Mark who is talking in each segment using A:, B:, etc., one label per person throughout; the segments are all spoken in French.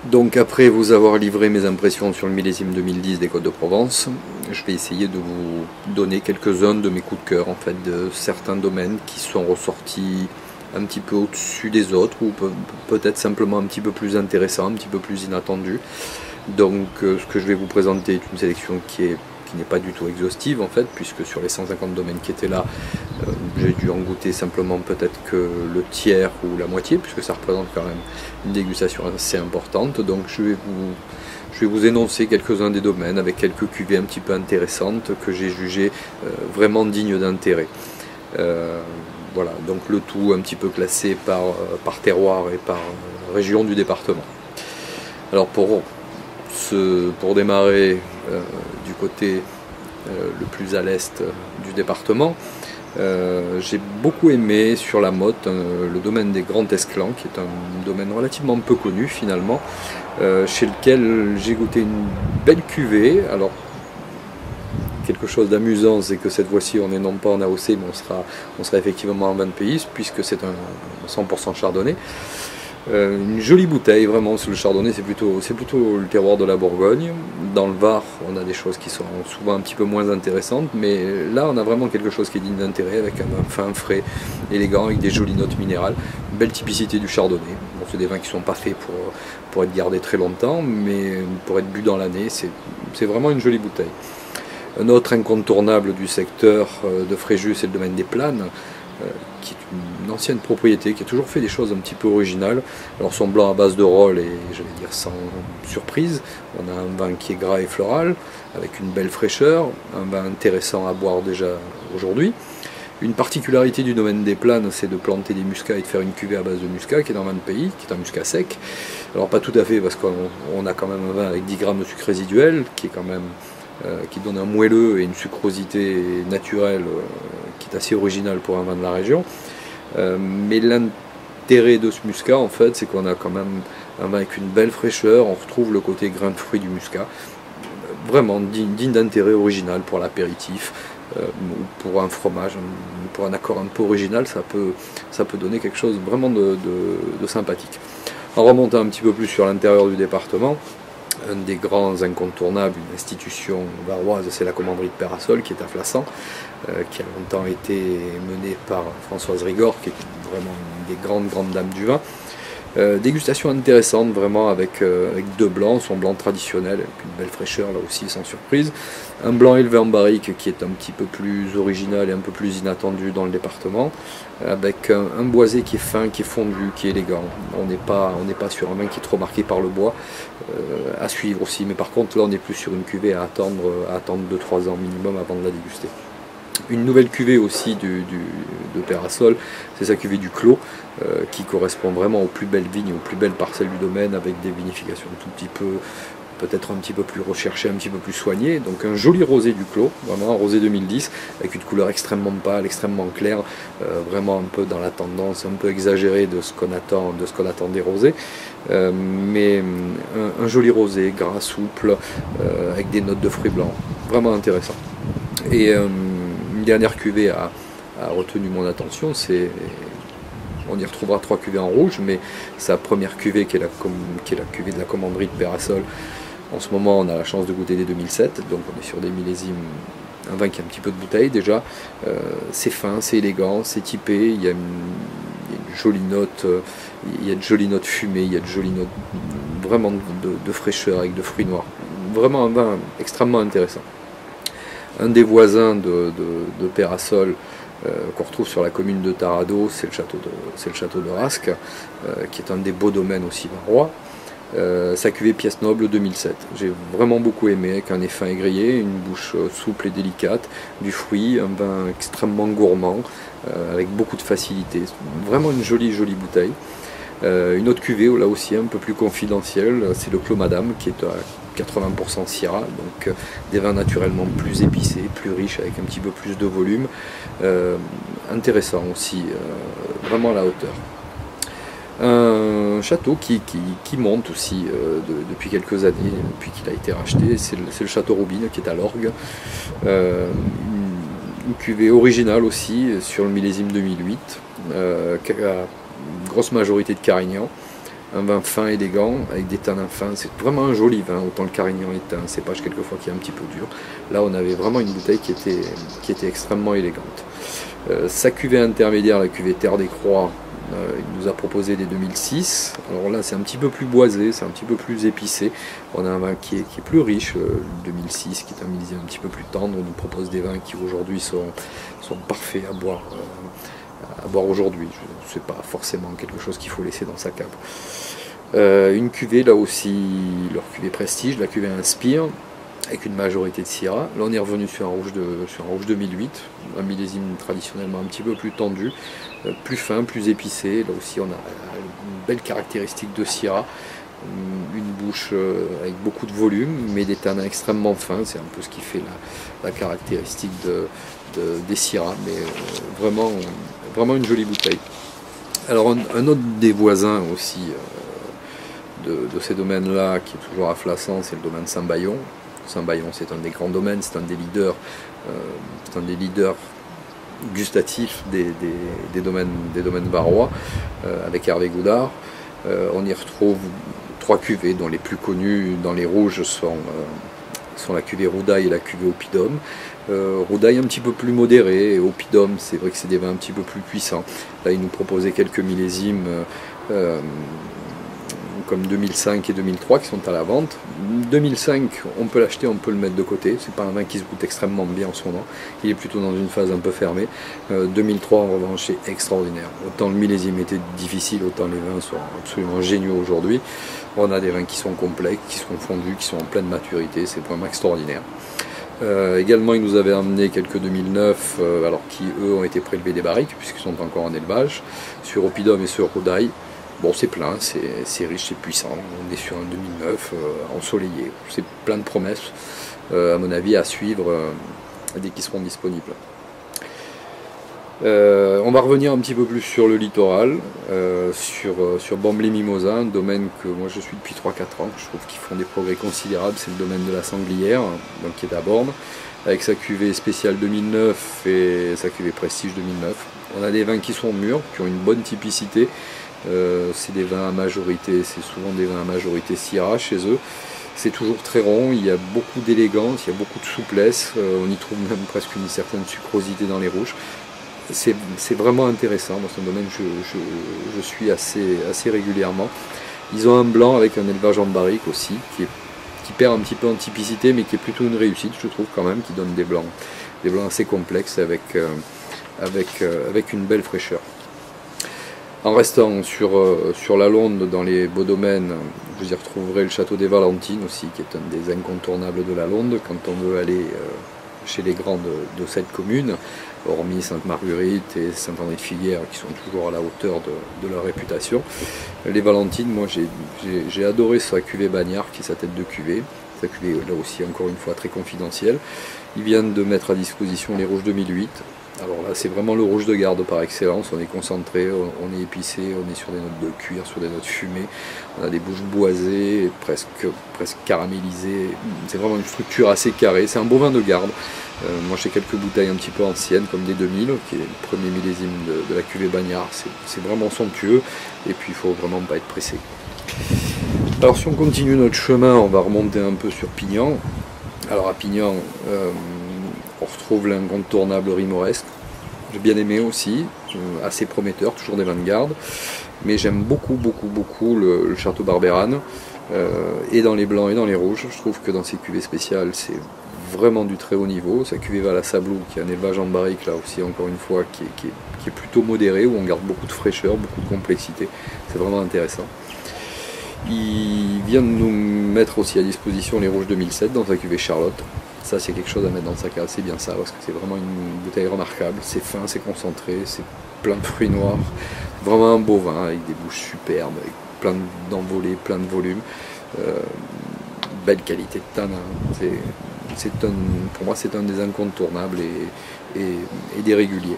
A: Donc après vous avoir livré mes impressions sur le millésime 2010 des Côtes de Provence, je vais essayer de vous donner quelques-uns de mes coups de cœur en fait, de certains domaines qui sont ressortis un petit peu au-dessus des autres ou peut-être simplement un petit peu plus intéressants, un petit peu plus inattendus. Donc ce que je vais vous présenter est une sélection qui n'est pas du tout exhaustive en fait, puisque sur les 150 domaines qui étaient là, j'ai dû en goûter simplement peut-être que le tiers ou la moitié, puisque ça représente quand même une dégustation assez importante. Donc je vais vous énoncer quelques-uns des domaines avec quelques cuvées un petit peu intéressantes que j'ai jugées vraiment dignes d'intérêt. Voilà, donc le tout un petit peu classé par terroir et par région du département. Alors pour démarrer du côté le plus à l'est du département, j'ai beaucoup aimé sur la Motte le domaine des Grands Esclands, qui est un domaine relativement peu connu finalement, chez lequel j'ai goûté une belle cuvée. Alors quelque chose d'amusant, c'est que cette fois-ci on n'est non pas en AOC, mais on sera effectivement en vin de pays, puisque c'est un 100% chardonnay. Une jolie bouteille, vraiment, sur le chardonnay, c'est plutôt le terroir de la Bourgogne. Dans le Var, on a des choses qui sont souvent un petit peu moins intéressantes, mais là, on a vraiment quelque chose qui est digne d'intérêt, avec un vin fin, frais, élégant, avec des jolies notes minérales. Une belle typicité du chardonnay. Bon, c'est des vins qui ne sont pas faits pour être gardés très longtemps, mais pour être bu dans l'année, c'est vraiment une jolie bouteille. Un autre incontournable du secteur de Fréjus, c'est le domaine des Planes, qui est une ancienne propriété, qui a toujours fait des choses un petit peu originales. Alors son blanc à base de rôle est, j'allais dire, sans surprise. On a un vin qui est gras et floral, avec une belle fraîcheur, un vin intéressant à boire déjà aujourd'hui. Une particularité du domaine des Planes, c'est de planter des muscats et de faire une cuvée à base de muscat, qui est dans vin de pays, qui est un muscat sec. Alors pas tout à fait, parce qu'on a quand même un vin avec 10 grammes de sucre résiduel, qui est quand même qui donne un moelleux et une sucrosité naturelle qui est assez originale pour un vin de la région. Mais l'intérêt de ce muscat, en fait, c'est qu'on a quand même un vin avec une belle fraîcheur, on retrouve le côté grain de fruit du muscat, vraiment digne d'intérêt original pour l'apéritif, ou pour un fromage, pour un accord un peu original, ça peut donner quelque chose vraiment de sympathique. En remontant un petit peu plus sur l'intérieur du département, un des grands incontournables, une institution varoise, c'est la commanderie de Peyrassol, qui est à Flassan, qui a longtemps été menée par Françoise Rigord, qui est vraiment une des grandes dames du vin. Dégustation intéressante, vraiment, avec deux blancs, son blanc traditionnel, avec une belle fraîcheur, là aussi, sans surprise. Un blanc élevé en barrique, qui est un petit peu plus original et un peu plus inattendu dans le département, avec un boisé qui est fin, qui est fondu, qui est élégant. On n'est pas sur un vin qui est trop marqué par le bois, à suivre aussi, mais par contre, là, on est plus sur une cuvée à attendre 2-3 ans minimum avant de la déguster. Une nouvelle cuvée aussi de Peyrassol, c'est sa cuvée du Clos, qui correspond vraiment aux plus belles vignes, aux plus belles parcelles du domaine, avec des vinifications tout petit peu, peut-être un petit peu plus recherchées, un petit peu plus soignées. Donc un joli rosé du Clos, vraiment un rosé 2010, avec une couleur extrêmement pâle, extrêmement claire, vraiment un peu dans la tendance, un peu exagérée de ce qu'on attend des rosés. Mais un joli rosé, gras, souple, avec des notes de fruits blancs, vraiment intéressant. Et une dernière cuvée a retenu mon attention, on y retrouvera 3 cuvées en rouge, mais sa première cuvée qui est la cuvée de la commanderie de Peyrassol. En ce moment, on a la chance de goûter des 2007, donc on est sur des millésimes, un vin qui a un petit peu de bouteille déjà. C'est fin, c'est élégant, c'est typé, il y a une jolie note, il y a de jolies notes fumées, il y a de jolies notes vraiment de fraîcheur avec de fruits noirs. Vraiment un vin extrêmement intéressant. Un des voisins de Peyrassol, qu'on retrouve sur la commune de Tarado, c'est le château de Rasque, qui est un des beaux domaines aussi varois. Sa cuvée pièce noble 2007. J'ai vraiment beaucoup aimé, avec un nez fin et grillé, une bouche souple et délicate, du fruit, un vin extrêmement gourmand, avec beaucoup de facilité. Vraiment une jolie bouteille. Une autre cuvée, là aussi un peu plus confidentielle, c'est le Clos Madame, qui est à 80% Syrah, donc des vins naturellement plus épicés, plus riches, avec un petit peu plus de volume. Intéressant aussi, vraiment à la hauteur. Un château qui monte aussi depuis quelques années, depuis qu'il a été racheté, c'est le château Roubine, qui est à l'Orgue. Une cuvée originale aussi, sur le millésime 2008, qui a une grosse majorité de Carignan. un vin fin, élégant, avec des tanins fins. C'est vraiment un joli vin, autant le Carignan est un cépage quelquefois qui est un petit peu dur. Là, on avait vraiment une bouteille qui était extrêmement élégante. Sa cuvée intermédiaire, la cuvée Terre des Croix, il nous a proposé des 2006. Alors là, c'est un petit peu plus boisé, c'est un petit peu plus épicé. On a un vin qui est plus riche, le 2006, qui est un millésime un petit peu plus tendre. On nous propose des vins qui aujourd'hui sont parfaits à boire aujourd'hui. Ce n'est pas forcément quelque chose qu'il faut laisser dans sa cave. Une cuvée, là aussi, leur cuvée Prestige, la cuvée Inspire, avec une majorité de Syrah. Là, on est revenu sur un rouge 2008, un millésime traditionnellement un petit peu plus tendu, plus fin, plus épicé. Là aussi, on a une belle caractéristique de Syrah, une bouche avec beaucoup de volume, mais des tanins extrêmement fins. C'est un peu ce qui fait la caractéristique des Syrah, mais vraiment une jolie bouteille. Alors, un autre des voisins aussi de ces domaines-là, qui est toujours à Flassan, c'est le domaine Saint-Bayon. Saint-Bayon, c'est un des grands domaines, c'est un des leaders gustatifs des domaines varois, avec Hervé Goudard. On y retrouve 3 cuvées, dont les plus connues dans les rouges sont la cuvée Roudaille et la cuvée Oppidum. Roudaille un petit peu plus modéré, et Oppidum, c'est vrai que c'est des vins un petit peu plus puissants. Là, il nous proposait quelques millésimes comme 2005 et 2003 qui sont à la vente. 2005, on peut l'acheter, on peut le mettre de côté. C'est pas un vin qui se goûte extrêmement bien en ce moment. Il est plutôt dans une phase un peu fermée. 2003, en revanche, c'est extraordinaire. Autant le millésime était difficile, autant les vins sont absolument géniaux aujourd'hui. On a des vins qui sont complexes, qui sont fondus, qui sont en pleine maturité. C'est vraiment extraordinaire. Également, ils nous avaient amené quelques 2009, alors qui eux ont été prélevés des barriques, puisqu'ils sont encore en élevage, sur Oppidum et sur Roudaille. Bon, c'est plein, c'est riche, c'est puissant. On est sur un 2009 ensoleillé. C'est plein de promesses, à mon avis, à suivre dès qu'ils seront disponibles. On va revenir un petit peu plus sur le littoral, sur Bambly-Mimosa, un domaine que moi je suis depuis 3-4 ans. Je trouve qu'ils font des progrès considérables. C'est le domaine de la Sanglière, donc qui est à Borne, avec sa cuvée spéciale 2009 et sa cuvée Prestige 2009. On a des vins qui sont mûrs, qui ont une bonne typicité. C'est des vins à majorité, c'est souvent des vins à majorité Syrah chez eux. C'est toujours très rond, il y a beaucoup d'élégance, il y a beaucoup de souplesse, on y trouve même presque une certaine sucrosité dans les rouges. C'est vraiment intéressant, dans ce domaine je suis assez régulièrement. Ils ont un blanc avec un élevage en barrique aussi, qui perd un petit peu en typicité, mais qui est plutôt une réussite, je trouve quand même, qui donne des blancs assez complexes avec une belle fraîcheur. En restant sur la Londe, dans les beaux domaines, vous y retrouverez le château des Valentines aussi, qui est un des incontournables de la Londe, quand on veut aller chez les grands de cette commune, hormis Sainte-Marguerite et Saint-André-de-Filière, qui sont toujours à la hauteur de leur réputation. Les Valentines, moi j'ai adoré sa cuvée Bagnard, qui est sa tête de cuvée. Sa cuvée, là aussi, encore une fois, très confidentielle. Ils viennent de mettre à disposition les rouges 2008. Alors là, c'est vraiment le rouge de garde par excellence. On est concentré, on est épicé, on est sur des notes de cuir, sur des notes fumées. On a des bouches boisées, presque caramélisées. C'est vraiment une structure assez carrée. C'est un beau vin de garde. Moi, j'ai quelques bouteilles un petit peu anciennes, comme des 2000, qui est le premier millésime de la cuvée Bagnard. C'est vraiment somptueux. Et puis, il faut vraiment pas être pressé. Alors, si on continue notre chemin, on va remonter un peu sur Pignan. Alors, à Pignan, on retrouve l'incontournable Rimoresque. J'ai bien aimé aussi, assez prometteur, toujours des vins de garde. Mais j'aime beaucoup le Château Barbérane, et dans les blancs et dans les rouges. Je trouve que dans ces cuvées spéciales, c'est vraiment du très haut niveau. Sa cuvée Val-à-Sablou, qui est un élevage en barrique, là aussi, encore une fois, qui est plutôt modéré, où on garde beaucoup de fraîcheur, beaucoup de complexité. C'est vraiment intéressant. Il vient de nous mettre aussi à disposition les rouges 2007 dans sa cuvée Charlotte. Ça, c'est quelque chose à mettre dans sa cave, c'est bien ça, parce que c'est vraiment une bouteille remarquable. C'est fin, c'est concentré, c'est plein de fruits noirs. Vraiment un beau vin avec des bouches superbes, avec plein d'envolées, plein de volume. Belle qualité de tanin. Pour moi, c'est un des incontournables et des réguliers.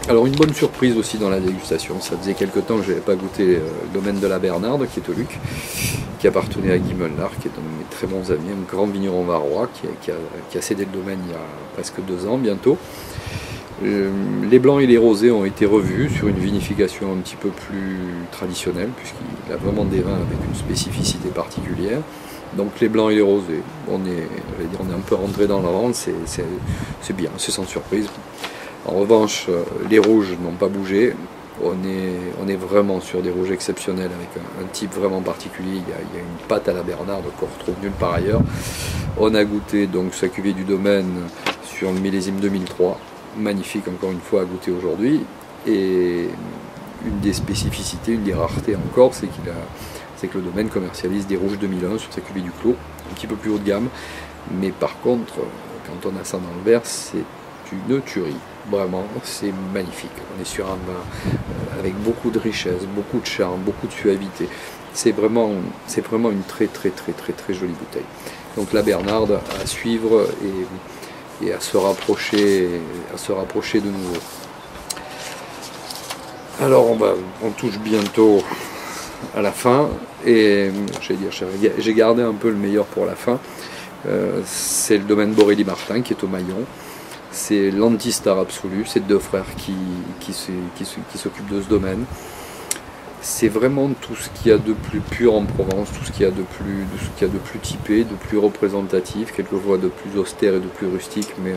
A: Alors, une bonne surprise aussi dans la dégustation. Ça faisait quelque temps que je n'avais pas goûté le domaine de la Bernarde, qui est au Luc, qui appartenait à Guy Molnar, qui est un de mes très bons amis, un grand vigneron varois, qui a cédé le domaine il y a presque 2 ans bientôt. Les blancs et les rosés ont été revus sur une vinification un petit peu plus traditionnelle, puisqu'il a vraiment des vins avec une spécificité particulière. Donc les blancs et les rosés, on est un peu rentré dans la vente, c'est bien, c'est sans surprise. En revanche, les rouges n'ont pas bougé. On est vraiment sur des rouges exceptionnels avec un type vraiment particulier. Il y a une patte à la Bernarde qu'on retrouve nulle part ailleurs. On a goûté donc sa cuvée du domaine sur le millésime 2003. Magnifique encore une fois à goûter aujourd'hui. Et une des spécificités, une des raretés encore, c'est que le domaine commercialise des rouges 2001 sur sa cuvée du Clos, un petit peu plus haut de gamme. Mais par contre, quand on a ça dans le verre, c'est une tuerie. Vraiment, c'est magnifique. On est sur un vin avec beaucoup de richesse, beaucoup de charme, beaucoup de suavité. C'est vraiment une très jolie bouteille. Donc la Bernarde à suivre et à se rapprocher de nouveau. Alors on touche bientôt à la fin et j'ai gardé un peu le meilleur pour la fin. C'est le domaine Borély-Martin qui est au Maillon. C'est l'anti-star absolu, c'est deux frères qui s'occupent de ce domaine. C'est vraiment tout ce qu'il y a de plus pur en Provence, tout ce qu'il y a de plus typé, de plus représentatif, quelquefois de plus austère et de plus rustique, mais